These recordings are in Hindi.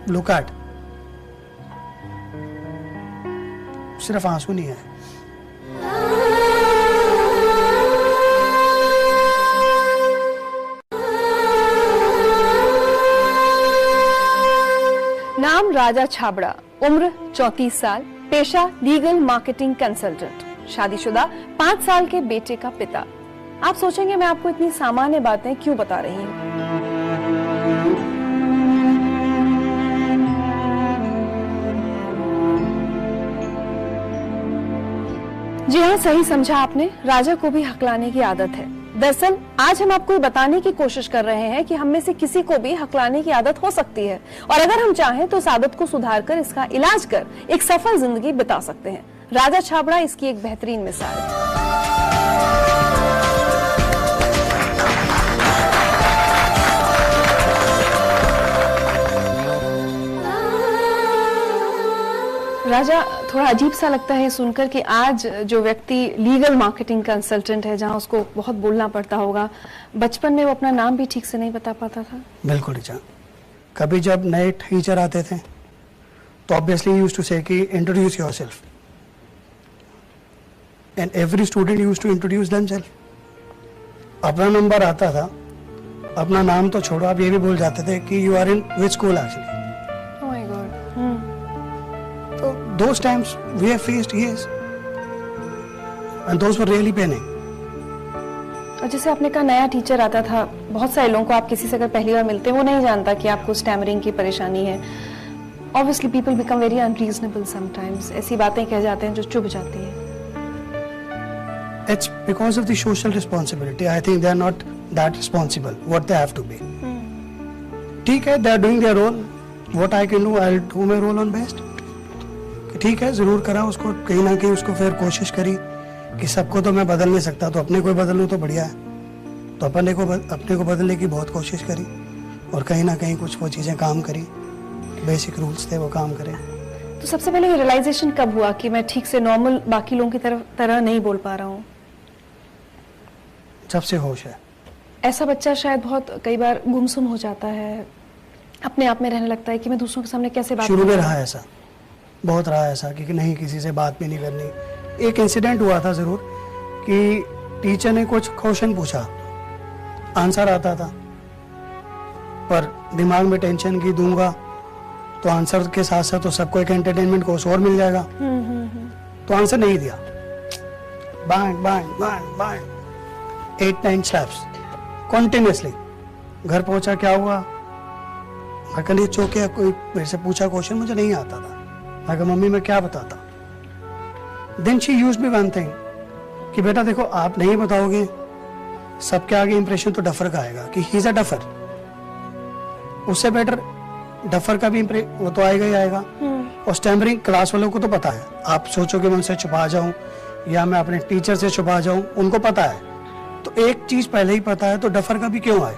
लुक एट, सिर्फ आंसू नहीं है। नाम राजा छाबड़ा, उम्र 34 साल, पेशा लीगल मार्केटिंग कंसल्टेंट, शादीशुदा, 5 साल के बेटे का पिता। आप सोचेंगे मैं आपको इतनी सामान्य बातें क्यों बता रही हूँ। जी हाँ, सही समझा आपने, राजा को भी हकलाने की आदत है। दरअसल आज हम आपको ये बताने की कोशिश कर रहे हैं कि हम में से किसी को भी हकलाने की आदत हो सकती है और अगर हम चाहें तो इस आदत को सुधार कर इसका इलाज कर एक सफल जिंदगी बिता सकते हैं। राजा छाबड़ा इसकी एक बेहतरीन मिसाल है। राजा, थोड़ा अजीब सा लगता है सुनकर कि आज जो व्यक्ति लीगल मार्केटिंग कंसल्टेंट है, जहां उसको बहुत बोलना पड़ता होगा, बचपन में वो अपना नाम भी ठीक से नहीं बता पाता था। बिल्कुल टीचर, कभी जब नए टीचर आते थे तो ऑब्वियसली यूज्ड टू से कि introduce yourself, and every student used to introduce themselves. अपना नंबर आता था, अपना नाम तो छोड़ो, आप ये भी बोल जाते थे कि you are in which school actually. So those times we have faced years and those were really paining. और जैसे आपने कहा नया टीचर आता था, बहुत सारे लोगों को आप किसी से अगर पहली बार मिलते हैं वो नहीं जानता कि आपको स्टैमरिंग की परेशानी है। Obviously people become very unreasonable sometimes. ऐसी बातें कह जाते हैं जो चुभ जाती है। It's because of the social responsibility. I think they are not that responsible what they have to be. ठीक है, they are doing their role. What I can do, I'll do my role on best. ठीक है, जरूर करा उसको, कहीं ना कहीं उसको फिर कोशिश करी कि सबको तो मैं बदल नहीं सकता, तो अपने को बदल लूं तो बढ़िया है। तो अपने को बदलने की बहुत कोशिश करी और कहीं ना कहीं कुछ वो चीज़ें काम करी, बेसिक रूल्स थे वो काम करें। तो सबसे पहले ये रियलाइजेशन कब हुआ कि मैं ठीक से नॉर्मल बाकी लोगों की तरह नहीं बोल पा रहा हूँ? जब से होश है। ऐसा बच्चा शायद बहुत कई बार गुमसुम हो जाता है, अपने आप में रहने लगता है कि मैं दूसरों के सामने कैसे बात। शुरू में रहा ऐसा, बहुत रहा ऐसा कि नहीं किसी से बात भी नहीं करनी। एक इंसिडेंट हुआ था जरूर कि टीचर ने कुछ क्वेश्चन पूछा, आंसर आता था पर दिमाग में टेंशन की दूंगा तो आंसर के साथ साथ तो सबको एक एंटरटेनमेंट कोर्स और मिल जाएगा। तो आंसर नहीं दिया, bang bang bang bang 8-9 slaps continuously. घर पहुंचा, क्या हुआ, मैं कल चौके कोई मेरे से पूछा क्वेश्चन, मुझे नहीं आता था। मैं कहा मम्मी मैं क्या बताता। Then she used me one thing कि बेटा देखो आप नहीं बताओगे, सबके आगे इंप्रेशन तो डफर का आएगा कि ही इज अ डफर। उससे बेटर डफर का भी वो तो आएगा ही आएगा। और स्टैमरिंग क्लास वालों को तो पता है, आप सोचोगे मैं उनसे छुपा जाऊं या मैं अपने टीचर से छुपा जाऊं, उनको पता है। तो एक चीज पहले ही पता है तो डफर का भी क्यों आए।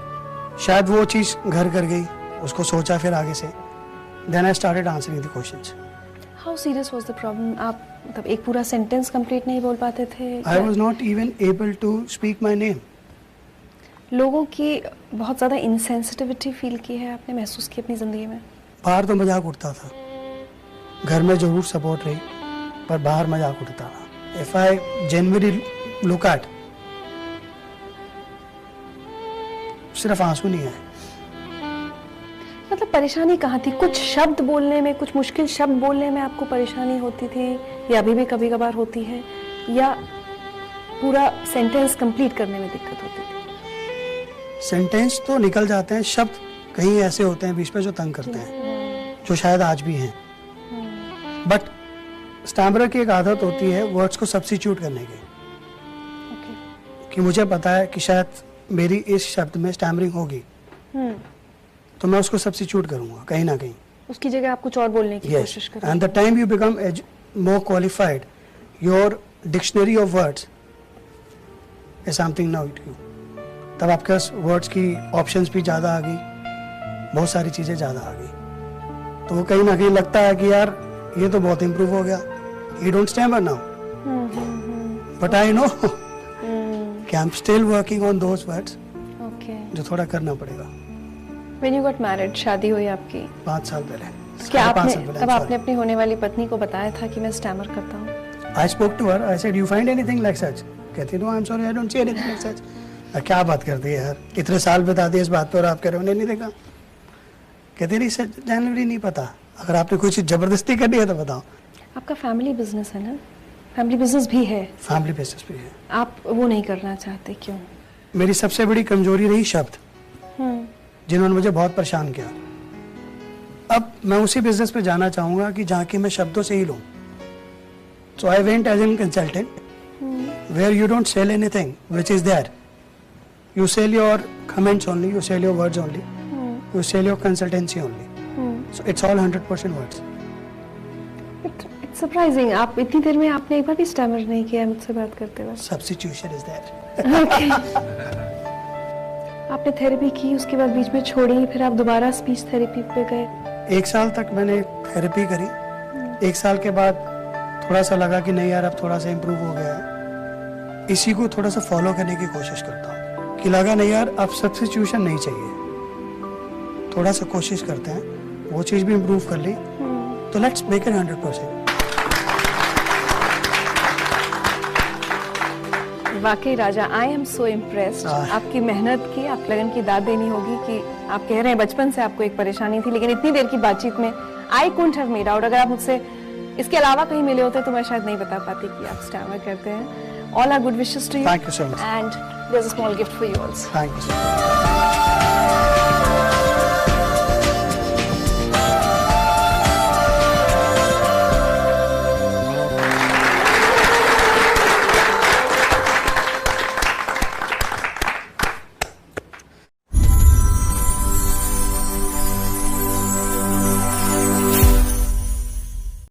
शायद वो चीज घर कर गई, उसको सोचा फिर आगे से। Then I started answering the questions. How serious was the problem? आप मतलब एक पूरा सेंटेंस कंप्लीट नहीं बोल पाते थे? I was not even able to speak my name. लोगों की बहुत ज्यादा इनसेंसिटिविटी फील की है आपने, महसूस की अपनी जिंदगी में? बाहर तो मजाक उड़ता था, घर में जरूर सपोर्ट रही, पर बाहर मजाक उड़ता था। If I genuinely look at, सिर्फ आंसू नहीं है। मतलब परेशानी कहाँ थी? कुछ शब्द बोलने में, कुछ मुश्किल शब्द बोलने में आपको परेशानी होती थी या अभी भी कभी कभार होती है, या पूरा सेंटेंस कंप्लीट करने में दिक्कत होती थी? सेंटेंस तो निकल जाते हैं, शब्द कहीं ऐसे होते हैं बीच में जो तंग करते हैं, जो शायद आज भी हैं। बट स्टैमरर की एक आदत होती है वर्ड्स को सब्स्टिट्यूट करने की। कि मुझे पता है कि शायद मेरी इस शब्द में स्टैमरिंग होगी, तो मैं उसको सब्स्टिट्यूट करूंगा कहीं ना कहीं, उसकी जगह आप कुछ और बोलने की कोशिश करें। And the time you become more qualified, your dictionary of words is something now it you. तब आपके पास वर्ड्स की ऑप्शंस भी ज़्यादा आ गई, बहुत सारी चीज़ें ज़्यादा आ गई। तो वो कहीं ना कहीं लगता है कि यार ये तो बहुत इम्प्रूव हो गया, you don't stammer now. But I know कि I am still working on those words, जो थोड़ा करना पड़ेगा। When you got married, शादी हुई आपकी, 5 साल पहले। क्या 5 आपने साल पहले, तब I'm आपने अपनी होने वाली पत्नी को बताया था कि मैं स्टैमर करता हूँ? sorry. I spoke to her. I said, "You find anything like such?" कहती no, I'm sorry, I don't see anything like such. क्या बात करती है यार, इतने साल बता दिए इस बात पर, आप कह रहे हो नहीं देखा। कहती नहीं सर, जनवरी नहीं पता, अगर आपने कुछ जबरदस्ती करनी है तो बताओ। आपका फैमिली बिजनेस है ना, फैमिली बिजनेस भी है, फैमिली बिजनेस भी है। आप वो नहीं करना चाहते क्यों? मेरी सबसे बड़ी कमजोरी रही शब्द, जिन्होंने मुझे बहुत परेशान किया। अब मैं उसी बिजनेस पे जाना चाहूंगा कि जहाँ की मैं शब्दों से ही लूँ। So I went as an consultant where you don't sell anything which is there, you sell your comments only, you sell your words only, you sell your consultancy only, so it's all 100% words. It's surprising, आप इतनी देर में आपने एक बार भी स्टैमर नहीं किया मुझसे बात करते वक्त। Substitution is there. आपने थेरेपी की, उसके बाद बीच में छोड़ी, फिर आप दोबारा स्पीच थेरेपी पे गए। 1 साल तक मैंने थेरेपी करी। 1 साल के बाद थोड़ा सा लगा कि नहीं यार, अब थोड़ा सा इम्प्रूव हो गया है, इसी को थोड़ा सा फॉलो करने की कोशिश करता हूँ। कि लगा नहीं यार, अब सब्स्टिट्यूशन नहीं चाहिए, थोड़ा सा कोशिश करते हैं, वो चीज़ भी इम्प्रूव कर ली तो लेट्स मेक इट 100%। वाकई राजा, आई एम सो इम्प्रेस्ड। आपकी मेहनत की, आप लगन की दाद देनी होगी कि आप कह रहे हैं बचपन से आपको एक परेशानी थी, लेकिन इतनी देर की बातचीट में I couldn't have made out. अगर आप मुझसे इसके अलावा कहीं मिले होते तो मैं शायद नहीं बता पाती कि आप स्टैमर करते हैं। All are good wishes to you. Thank you so much and there is a small gift for you also. Thank you.